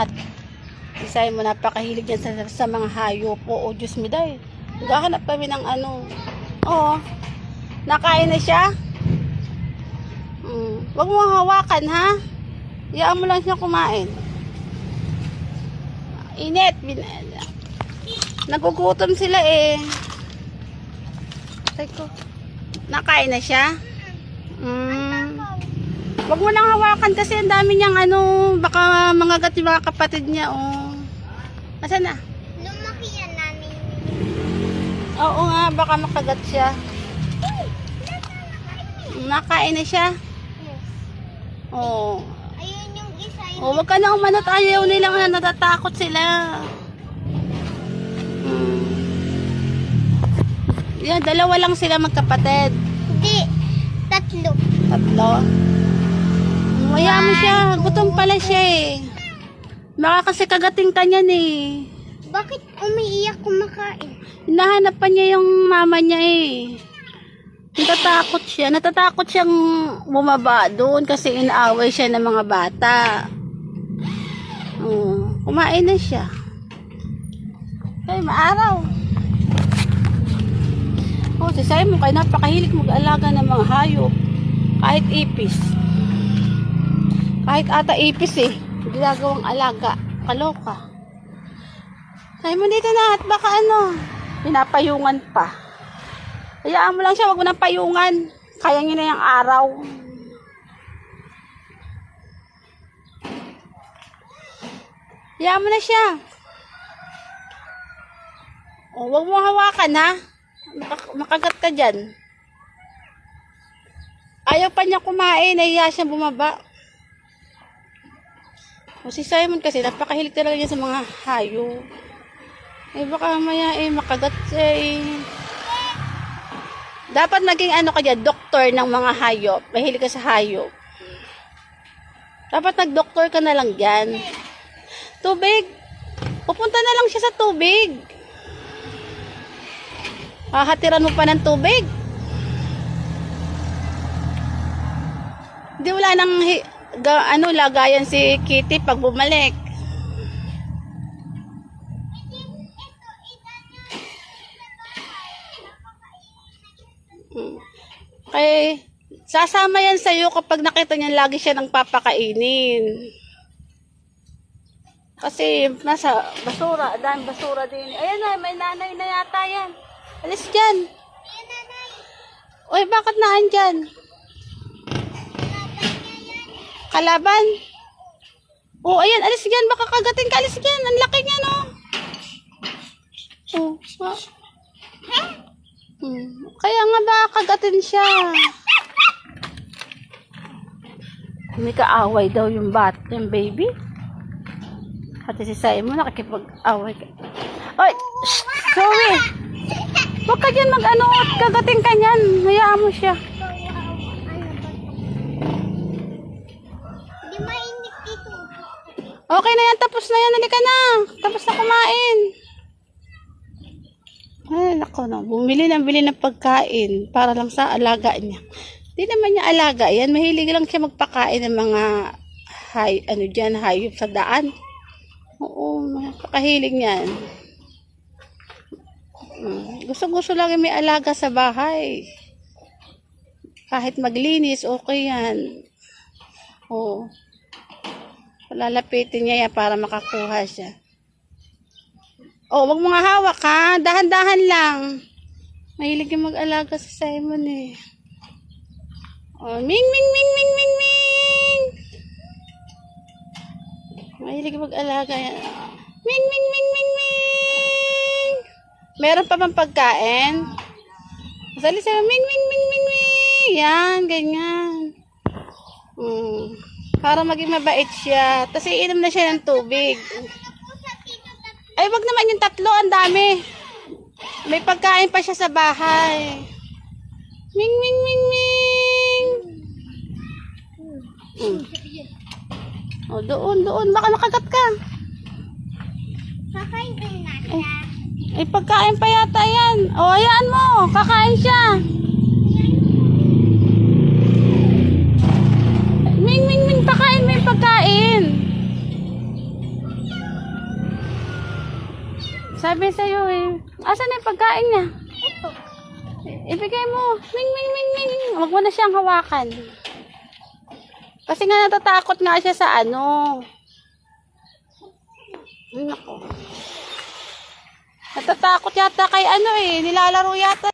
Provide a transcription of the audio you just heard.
At isay mo, napakahilig yan sa mga hayop. Oo, Diyos mo dahil. Naghahanap kami ng ano. Oo. Nakain na siya. Huwag mo hawakan, ha? Iyaan mo lang siya kumain. Init. Nagugutom sila eh. Teko. Nakain na siya? Huwag mo nang hawakan kasi ang dami niyang ano, baka mangagat yung mga kapatid niya. Oh. Asan na? Lumaki yan namin. Oo nga, baka makagat siya. Nakain na siya? Yes. Oo. Ayun yung isa. Oh, wag ka na umanot. Ayaw nilang na natatakot sila. Yan, dalawa lang sila magkapatid. Hindi. Tatlo. Tatlo. Maya mo siya. Gutom pala siya eh. Baka kasi kagating ka niyan eh. Bakit umiiyak kumakain? Hinahanap pa niya yung mama niya eh. Natatakot siya. Natatakot siyang bumaba doon kasi inaaway siya ng mga bata. Kumain na siya. Ay, maaraw. Si Simon kaya napakahilig mag-alaga ng mga hayop. Kahit ipis. Kahit ata ipis eh. Ginagawang alaga. Kaloka. Simon, dito na at baka ano. Pinapayungan pa. Hayaan mo lang siya, wag mo nang payungan. Kaya niya na yung araw. Hayaan mo na siya. Wag mo hawakan ha. Makagat ka dyan. Ayaw pa niya kumain, nahiya siya bumaba. Si Simon kasi napakahilig talaga niya sa mga hayop. Baka maya makagat siya Dapat naging ano ka dyan, doktor ng mga hayop. Mahilig ka sa hayop. Dapat nag-doktor ka na lang dyan. Tubig. Pupunta na lang siya sa tubig. Hahatiran mo pa ng tubig. Hindi wala nang lagayan si Kitty pag bumalik. Kaya sasama yan sa'yo kapag nakita niya lagi siya ng papakainin. Kasi nasa basura, dahil basura din. Ayan na, may nanay na yata yan. Alis dyan. Uy, bakit naan dyan? Kalaban? Oh, ayan, alis dyan. Baka kagatin ka, alis dyan. Ang laki niya, no? Kaya nga ba kagatin siya. May kaaway daw yung baby. Pati si Simon nakikipag-away ka. Oy! Sorry! Huwag ka dyan mag-ano at kagating ka niyan. Hayaan mo siya. Di mainit dito. Okay na yan. Tapos na yan. Halika na. Tapos na kumain. Ay, nako na. Bumili ng pagkain para lang sa alaga niya. Hindi naman niya alaga yan. Mahilig lang siya magpakain ng mga hayop sa daan. Oo, napakahilig niyan. Gusto lang may alaga sa bahay. Kahit maglinis, okay yan. Oo. Lalapitin niya yan para makakuha siya. Wag mo nga hawak ha. Dahan-dahan lang. Mahilig yung mag-alaga sa Simon eh. Ming. Mahilig yung mag-alaga yan. Ming. Meron pa bang pagkain? Masali sa'yo. Ming. Yan, ganyan. Para maging mabait siya. Tapos iinom na siya ng tubig. Ay, wag naman yung tatlo. Ang dami. May pagkain pa siya sa bahay. Ming. Doon. Baka nakagat ka. Kakain na siya. Ay, pagkain pa yata yan. Hayaan mo. Kakain siya. Ming. Pakain mo yung pagkain. Sabi sa'yo eh. Asan na yung pagkain niya? Ito. Ibigay mo. Ming, ming, ming, ming. Huwag mo na siyang hawakan. Kasi nga natatakot nga siya sa ano. Ay, nako. Natatakot yata kay ano eh. Nilalaro yata.